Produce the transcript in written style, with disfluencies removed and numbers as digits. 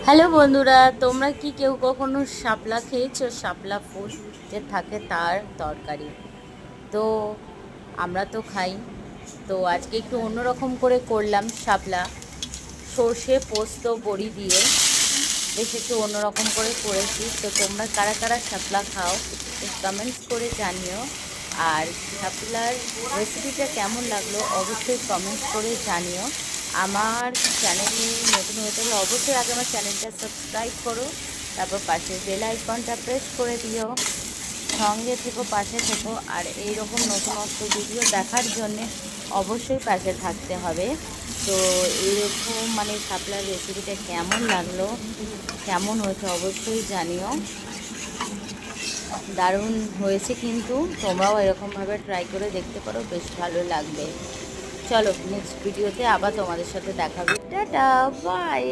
Hello বন্ধুরা, তোমরা কি কেউ কখনো শাপলা খেয়েছো? শাপলা ফুল যে থাকে তার তরকারি। তো আমরা তো খাই। তো আজকে একটু অন্যরকম করে করলাম শাপলা, সর্ষে পোস্ত বড়ি দিয়ে বেশ একটু অন্যরকম করে করেছি। তো তোমরা কারা কারা শাপলা খাও কমেন্টস করে জানিও। আর শাপলার রেসিপিটা কেমন লাগলো অবশ্যই কমেন্টস করে জানিও। আমার চ্যানেলে নতুন হয়ে থাকলে অবশ্যই আগে আমার চ্যানেলটা সাবস্ক্রাইব করো, তারপর পাশের বেল আইকনটা প্রেস করে দিও। সঙ্গে থেকো, পাশে থেকো, আর এইরকম নতুনত্ব ভিডিও দেখার জন্যে অবশ্যই পাশে থাকতে হবে। তো এইরকম শাপলার রেসিপিটা কেমন লাগলো, কেমন হয়েছে অবশ্যই জানিও। দারুণ হয়েছে, কিন্তু তোমরাও এরকমভাবে ট্রাই করে দেখতে পারো, বেশ ভালো লাগবে। চলো নেক্সট ভিডিওতে আবার তোমাদের সাথে দেখা হবে। Tata, by.